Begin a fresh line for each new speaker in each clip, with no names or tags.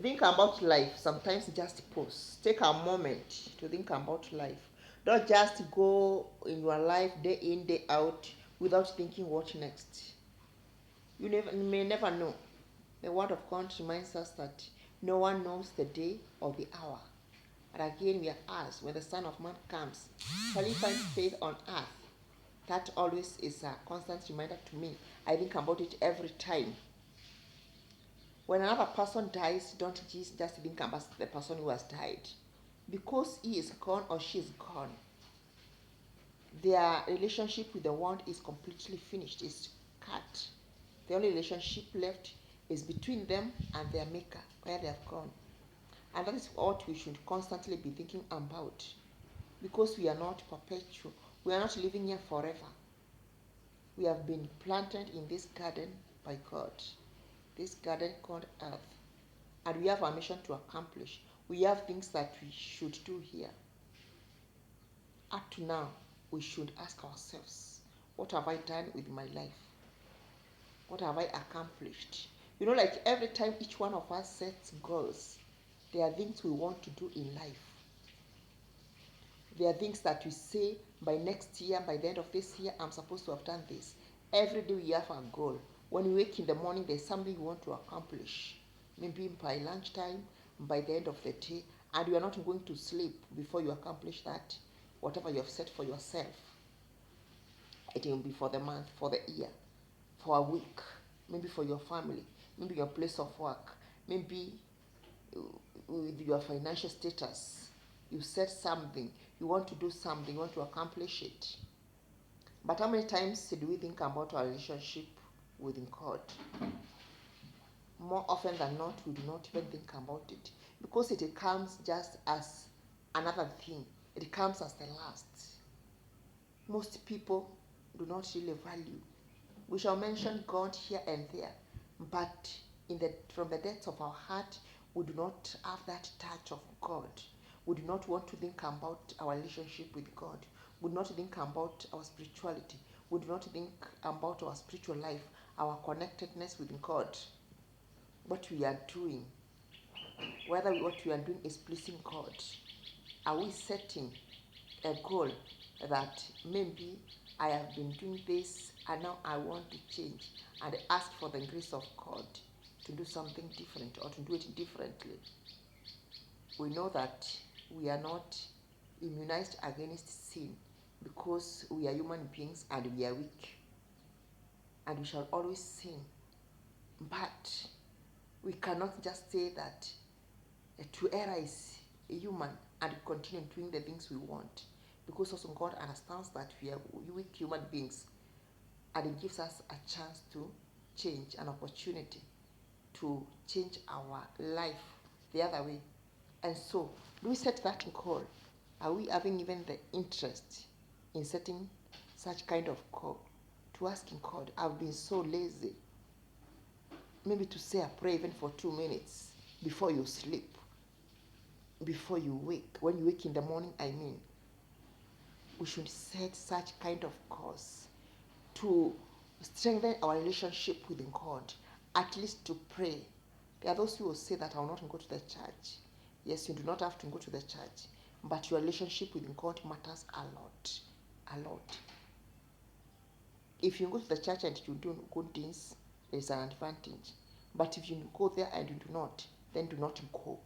Think about life. Sometimes just pause. Take a moment to think about life. Don't just go in your life day in, day out without thinking what next. You may never know. The word of God reminds us that no one knows the day or the hour. And again, we are asked, when the Son of Man comes, shall he find faith on earth? That always is a constant reminder to me. I think about it every time. When another person dies, don't just think about the person who has died. Because he is gone or she is gone, their relationship with the world is completely finished, it's cut. The only relationship left is between them and their maker, where they have gone. And that is what we should constantly be thinking about. Because we are not perpetual, we are not living here forever. We have been planted in this garden by God, this garden called earth. And we have a mission to accomplish. We have things that we should do here. Up to now, we should ask ourselves, what have I done with my life? What have I accomplished? Like every time each one of us sets goals, there are things we want to do in life. There are things that we say by next year, by the end of this year, I'm supposed to have done this. Every day we have a goal. When we wake in the morning, there's something we want to accomplish. Maybe by lunchtime, by the end of the day, and you are not going to sleep before you accomplish that, whatever you have set for yourself. It will be for the month, for the year, for a week, maybe for your family, maybe your place of work, maybe with your financial status. You set something, you want to do something, you want to accomplish it. But how many times do we think about our relationship with God? More often than not, we do not even think about it because it comes just as another thing. It comes as the last. Most people do not really value. We shall mention God here and there, but from the depths of our heart, we do not have that touch of God. We do not want to think about our relationship with God. We do not think about our spirituality. We do not think about our spiritual life, our connectedness with God. What we are doing, whether what we are doing is pleasing God. Are we setting a goal that maybe I have been doing this and now I want to change and ask for the grace of God to do something different or to do it differently? We know that we are not immunized against sin because we are human beings and we are weak and we shall always sin. But we cannot just say that to err is human and continue doing the things we want, because also God understands that we are weak human beings and He gives us a chance to change, an opportunity to change our life the other way. And so, do we set that goal? Are we having even the interest in setting such kind of goal? To asking God, I've been so lazy. Maybe to say a prayer even for 2 minutes before you sleep, before you wake. When you wake in the morning, we should set such kind of goals to strengthen our relationship with God, at least to pray. There are those who will say that I will not go to the church. Yes, you do not have to go to the church, but your relationship with God matters a lot. A lot. If you go to the church and you do good things, there is an advantage. But if you go there and you do not, then do not go.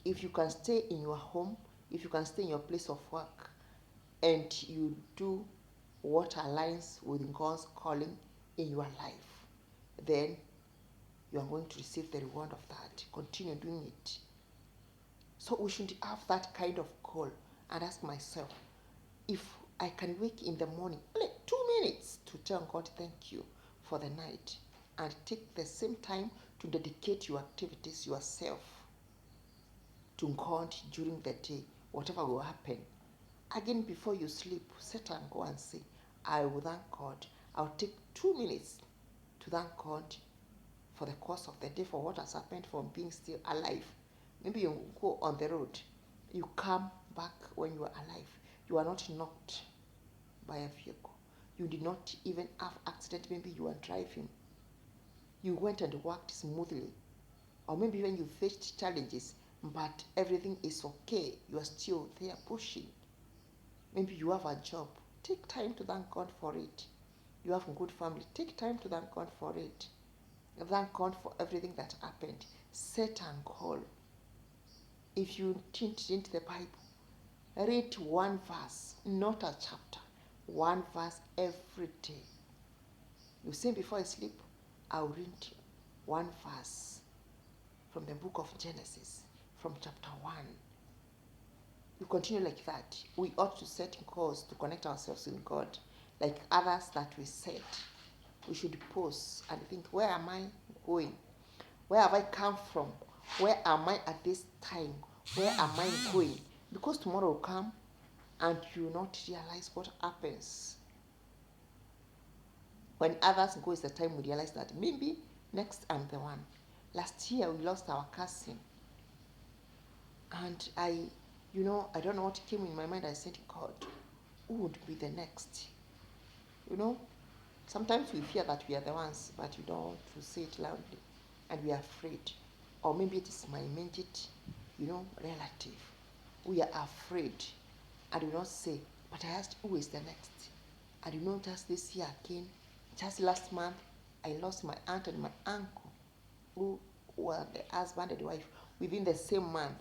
If you can stay in your home, if you can stay in your place of work, and you do what aligns with God's calling in your life, then you are going to receive the reward of that. Continue doing it. So we should have that kind of goal and ask myself, if I can wake in the morning, only 2 minutes to tell God thank you for the night, and take the same time to dedicate your activities, yourself, to God during the day, whatever will happen. Again, before you sleep, sit and go and say, I will thank God. I'll take 2 minutes to thank God for the course of the day, for what has happened, for being still alive. Maybe you go on the road, you come back when you are alive. You are not knocked by a vehicle. You did not even have accident, maybe you are driving. you went and worked smoothly, or maybe when you faced challenges, but everything is okay, you are still there pushing. Maybe you have a job, take time to thank God for it. You have a good family, take time to thank God for it. Thank God for everything that happened. Set and call. If you didn't read the Bible, read one verse, not a chapter, one verse every day. You say before I sleep, I'll read one verse from the book of Genesis, from chapter 1. You continue like that. We ought to set goals to connect ourselves with God, like others that we set. We should pause and think, where am I going? Where have I come from? Where am I at this time? Where am I going? Because tomorrow will come and you will not realize what happens. When others go is the time we realize that maybe next I'm the one. Last year we lost our cousin. And I don't know what came in my mind. I said, God, who would be the next? Sometimes we fear that we are the ones, but we don't want to say it loudly. And we are afraid. Or maybe it is my immediate, relative. We are afraid. And we don't say, but I asked, who is the next? And just this year again, just last month, I lost my aunt and my uncle, who were the husband and wife within the same month.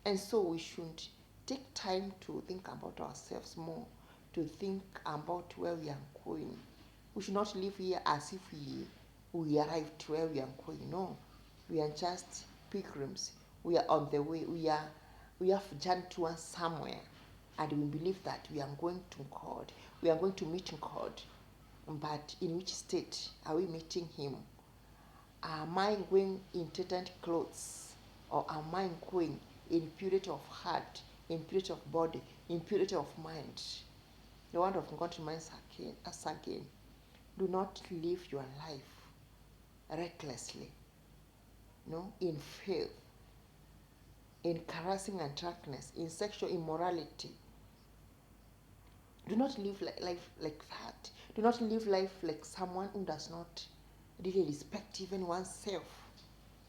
And so we should take time to think about ourselves more, to think about where we are going. We should not live here as if we arrived to where we are going. No, we are just pilgrims. We are on the way. We have journeyed towards somewhere, and we believe that we are going to God. We are going to meet God. But in which state are we meeting Him? Am I going in tattered clothes, or am I going in purity of heart, in purity of body, in purity of mind? The word of God reminds us again, do not live your life recklessly, in filth, in carousing and drunkenness, in sexual immorality. Do not live life like that. Do not live life like someone who does not really respect even oneself.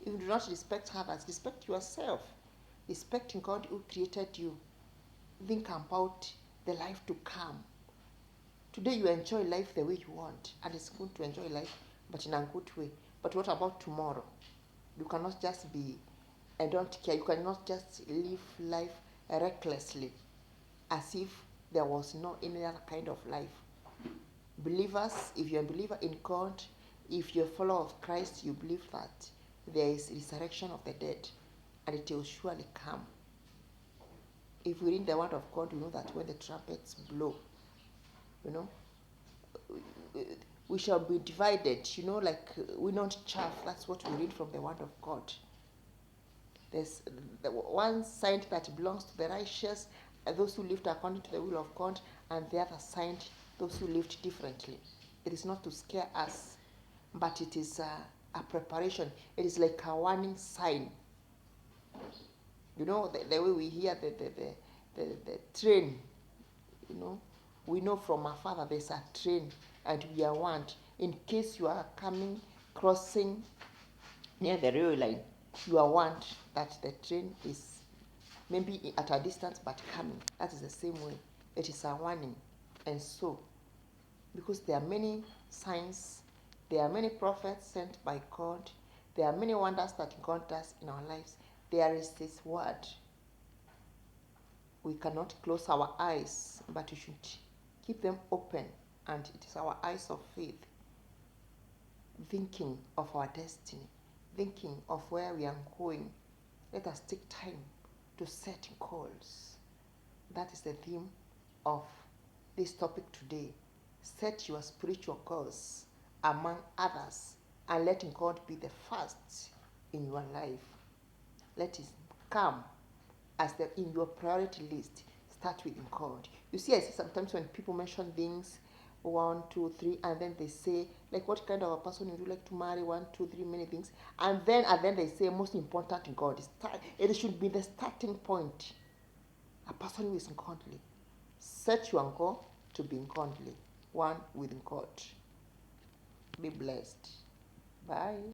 If you do not respect others, respect yourself. Respecting God who created you. Think about the life to come. Today you enjoy life the way you want, and it's good to enjoy life, but in a good way. But what about tomorrow? You cannot just be, I don't care, you cannot just live life recklessly, as if there was no any other kind of life. Believers, if you're a believer in God, if you're a follower of Christ, you believe that there is resurrection of the dead, and it will surely come. If we read the word of God, we know that when the trumpets blow, we shall be divided, like we not chaff. That's what we read from the word of God. There's the one side that belongs to the righteous, those who lived according to the will of God, and the other side, those who lived differently. It is not to scare us, but it is a preparation. It is like a warning sign. The way we hear the train, we know from afar that there's a train and we are warned. In case you are crossing near the railway line, you are warned that the train is maybe at a distance but coming. That is the same way. It is a warning. And so, because there are many signs, there are many prophets sent by God, there are many wonders that God does in our lives, there is His word. We cannot close our eyes, but we should keep them open, and it is our eyes of faith, thinking of our destiny, thinking of where we are going. Let us take time to set goals. That is the theme of this topic today. Set your spiritual goals among others, and letting God be the first in your life. Let it come as in your priority list. Start with God. You see, I see sometimes when people mention things, 1, 2, 3, and then they say, like, what kind of a person would you like to marry? 1, 2, 3, many things, and then they say, most important in God. It should be the starting point. A person who is godly. Set your goal to be godly, one with God. Be blessed. Bye.